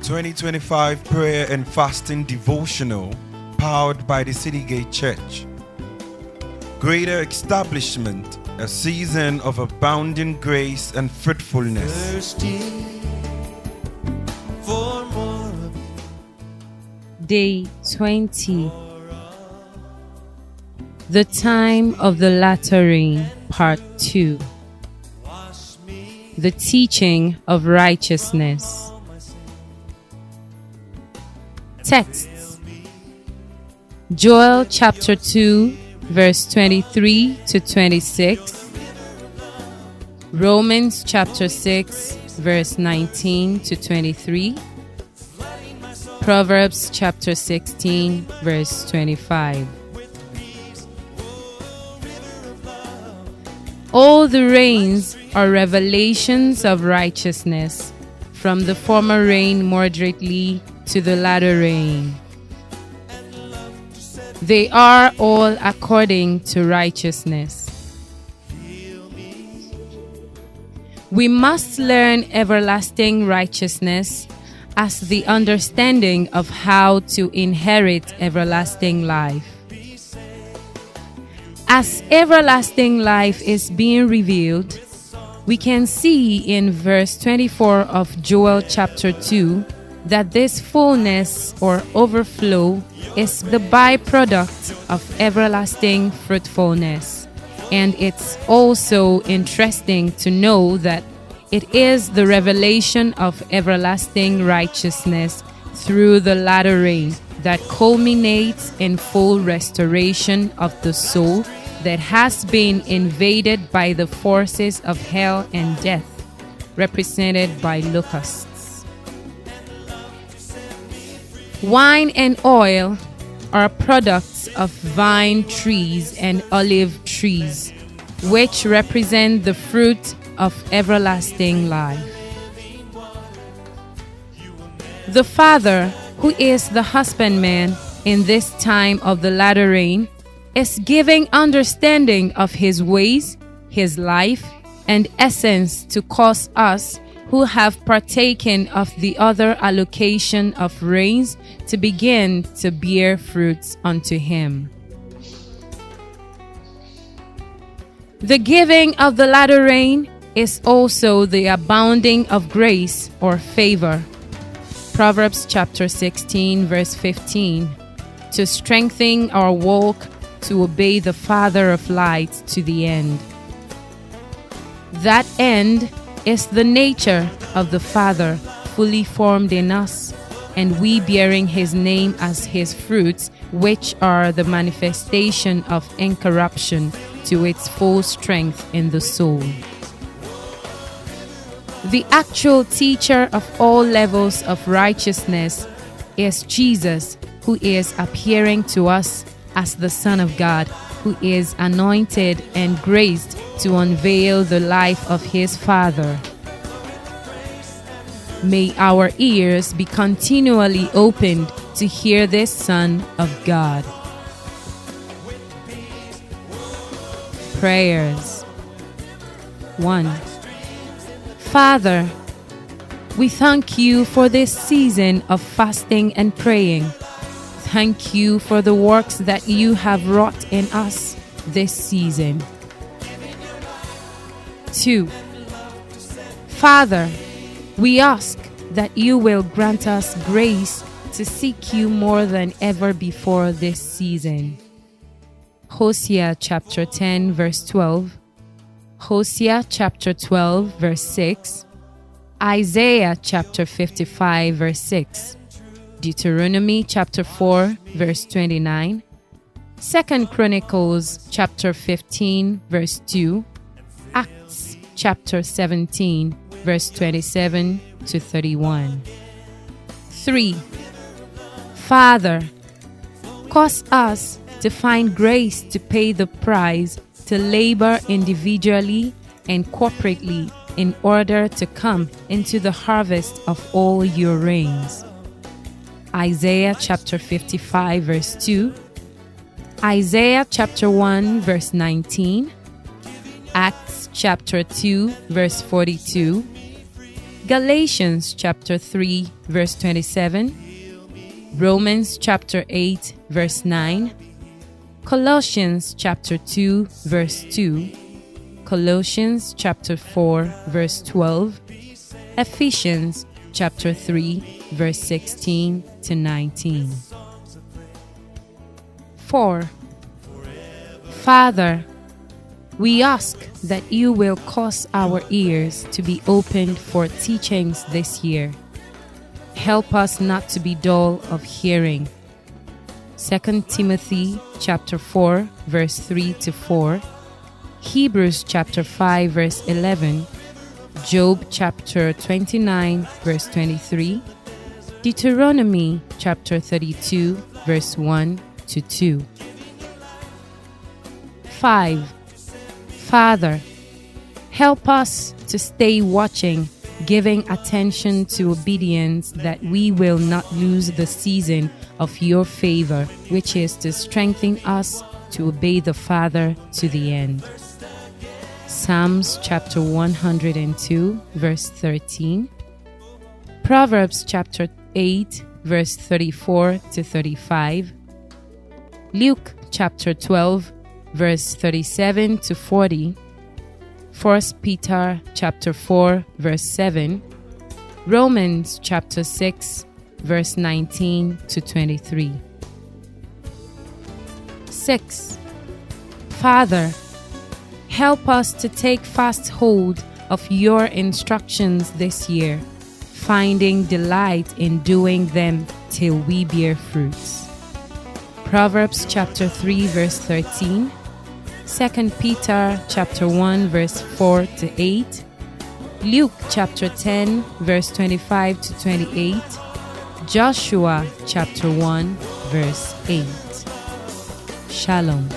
2025 Prayer and Fasting Devotional, powered by the City Gate Church. Greater establishment, a season of abounding grace and fruitfulness. Thirsty for more. Day 20. The Time of the Latter Rain, Part 2. The Teaching of Righteousness. Texts: Joel chapter 2, verse 23 to 26. Romans chapter 6, verse 19 to 23. Proverbs chapter 16, verse 25. All the rains are revelations of righteousness, from the former rain moderately to the latter rain. They are all according to righteousness. We must learn everlasting righteousness as the understanding of how to inherit everlasting life. As everlasting life is being revealed, we can see in verse 24 of Joel chapter 2 that this fullness or overflow is the byproduct of everlasting fruitfulness. And it's also interesting to know that it is the revelation of everlasting righteousness through the latter rain that culminates in full restoration of the soul that has been invaded by the forces of hell and death, represented by locusts. Wine and oil are products of vine trees and olive trees, which represent the fruit of everlasting life. The Father, who is the husbandman in this time of the latter rain, is giving understanding of his ways, his life, and essence to cause us who have partaken of the other allocation of rains to begin to bear fruits unto him. The giving of the latter rain is also the abounding of grace or favor. Proverbs chapter 16 verse 15, to strengthen our walk to obey the Father of lights to the end. That end is the nature of the Father fully formed in us, and we bearing his name as his fruits, which are the manifestation of incorruption to its full strength in the soul. The actual teacher of all levels of righteousness is Jesus, who is appearing to us as the Son of God, who is anointed and graced to unveil the life of his Father. May our ears be continually opened to hear this Son of God. Prayers. 1. Father, we thank you for this season of fasting and praying. Thank you for the works that you have wrought in us this season. 2. Father, we ask that you will grant us grace to seek you more than ever before this season. Hosea chapter 10 verse 12, Hosea chapter 12 verse 6, Isaiah chapter 55 verse 6, Deuteronomy chapter 4 verse 29, 2 Chronicles chapter 15 verse 2, Acts chapter 17 verse 27 to 31. 3. Father, cause us to find grace to pay the price, to labor individually and corporately in order to come into the harvest of all your rains. Isaiah chapter 55 verse 2, Isaiah chapter 1 verse 19, Acts chapter 2 verse 42, Galatians chapter 3 verse 27, Romans chapter 8 verse 9, Colossians chapter 2 verse 2, Colossians chapter 4 verse 12, Ephesians chapter 3 verse 16 to 19. 4. Father, we ask that you will cause our ears to be opened for teachings this year. Help us not to be dull of hearing. 2 Timothy chapter 4 verse 3 to 4, Hebrews chapter 5 verse 11, Job chapter 29 verse 23, Deuteronomy chapter 32 verse 1 to 2. 5. Father, help us to stay watching, giving attention to obedience, that we will not lose the season of your favor, which is to strengthen us to obey the Father to the end. Psalms chapter 102 verse 13, Proverbs chapter 8 verse 34 to 35, Luke chapter 12 verse 37 to 40, 1 Peter chapter 4 verse 7, Romans chapter 6 verse 19 to 23. 6. Father, help us to take fast hold of your instructions this year, finding delight in doing them till we bear fruits. Proverbs chapter 3 verse 13, 2 Peter chapter 1 verse 4 to 8, Luke chapter 10 verse 25 to 28, Joshua chapter 1 verse 8. Shalom.